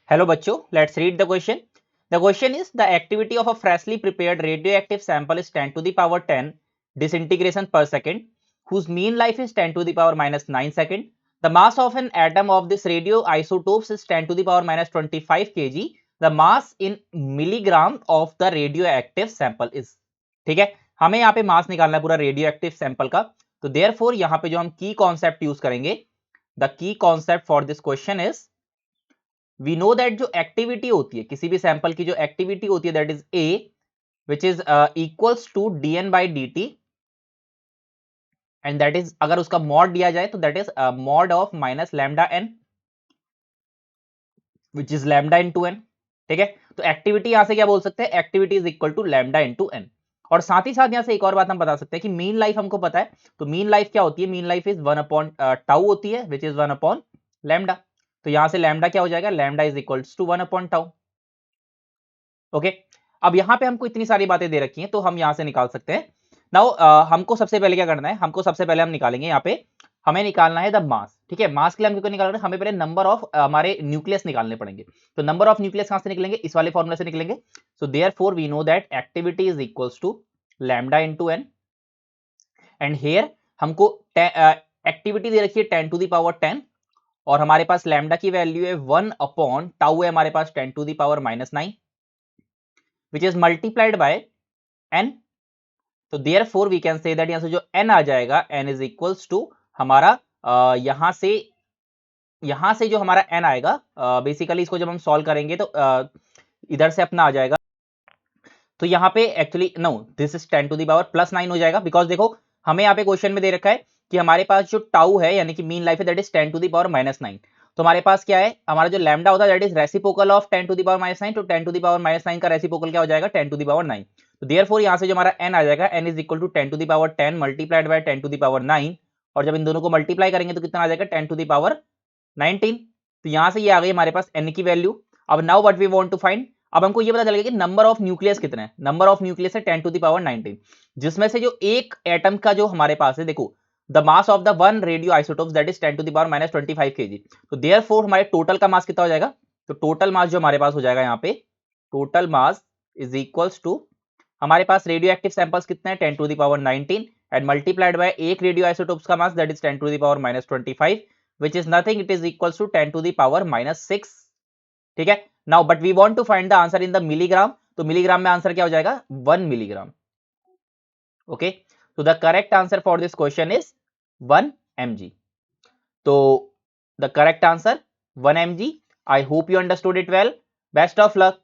Hello बच्चों, let's read the question. The question is the activity of a freshly prepared radioactive sample is 10 to the power 10 disintegration per second, whose mean life is 10 to the power minus 9 second. The mass of an atom of this radioisotopes is 10 to the power minus 25 kg. The mass in milligram of the radioactive sample is. ठीक है, हमें यहाँ पे मास निकालना है पूरा radioactive sample का. तो देयरफॉर यहाँ पे जो हम की कॉन्सेप्ट यूज करेंगे, the key concept for this question is we know that जो एक्टिविटी होती है किसी भी सैंपल की, जो एक्टिविटी होती है that is a which is equals to dn by dt and that is, अगर उसका मॉड दिया जाए तो that is mod of minus lambda n which is lambda into n. ठीक है, तो एक्टिविटी यहां से क्या बोल सकते हैं, activity is equal to lambda into n. और साथ ही साथ यहां से एक और बात हम बता सकते हैं कि मीन लाइफ हमको पता है. तो मीन लाइफ क्या होती है, mean life is 1 upon tau होती है विच इज 1 अपॉन लैम्डा. तो यहां से लैम्डा क्या हो जाएगा, lambda is equals to 1 upon tau. Okay, अब यहां पे हमको इतनी सारी बातें दे रखी हैं तो हम यहां से निकाल सकते हैं. नाउ हमको सबसे पहले क्या करना है, हमको सबसे पहले हम निकालेंगे यहाँ पे, हमें निकालना है द मास. ठीक है, मास के लिए हमको निकालना है, हमें पहले नंबर ऑफ हमारे न्यूक्लियस निकालने पड़ेंगे. तो नंबर ऑफ न्यूक्लियस कहां से निकलेंगे, इस वाले फॉर्मूला से निकलेंगे. So therefore we know that activity is equals to lambda into n. And here हमको एक्टिविटी दे रखी है 10 टू द पावर 10 और हमारे पास लैम्डा की वैल्यू है 1 अपॉन टाउ है हमारे पास 10 to the power minus 9 which is multiplied by n. तो therefore we can say that यहां से जो n आ जाएगा, n is equals to हमारा यहां से जो हमारा n आएगा, बेसिकली इसको जब हम सॉल्व करेंगे तो इधर से अपना आ जाएगा. तो यहाँ पे actually no, this is 10 to the power plus 9 हो जाएगा, बिकॉज देखो हमें यहाँ पे क्वेश्चन में दे रखा है कि हमारे पास जो टाउ है यानी कि मीन लाइफ है that is 10 to the power minus 9. तो हमारे पास क्या है, हमारा जो लैम्डा होता है that is reciprocal of 10 to the power minus 9. तो 10 टू दी पावर माइनस 9 का रेसिप्रोकल क्या हो जाएगा, 10 टू दी पावर 9. तो देयरफॉर यहाँ से जो हमारा n आ जाएगा, n is equal to 10 to the power 10 multiplied by 10 to the power 9. और जब इन दोनों को मल्टीप्लाई करेंगे तो कितना आ जाएगा, 10 टू दी पावर 19. तो यहाँ से ये आ गई हमारे पास n की वैल्यू. अब now what we want to find, अब हमको ये पता चल गया कि नंबर ऑफ न्यूक्लियस कितना है. नंबर ऑफ न्यूक्लियस है 10 टू द पावर 19, जिसमें से जो एक एटम का जो हमारे पास है, देखो the mass of the one radio isotopes that is 10 to the power minus 25 kg. तो देयरफॉर हमारे टोटल का मास कितना हो जाएगा, तो टोटल मास जो हमारे पास हो जाएगा यहाँ पे, total mass is equals to, हमारे पास रेडियो एक्टिव सैंपल्स कितने हैं 10 to the power 19 and multiplied by एक रेडियो आइसोटोप्स का mass that is 10 to the power minus 25 which is nothing, it is equals to 10 to the power minus 6. ठीक है, now but we want to find the answer in the milligram. तो milligram में answer क्या हो जाएगा, 1 milligram. Okay, तो the correct answer for this question is 1 mg. तो the correct answer 1 mg. I hope you understood it well. Best of luck.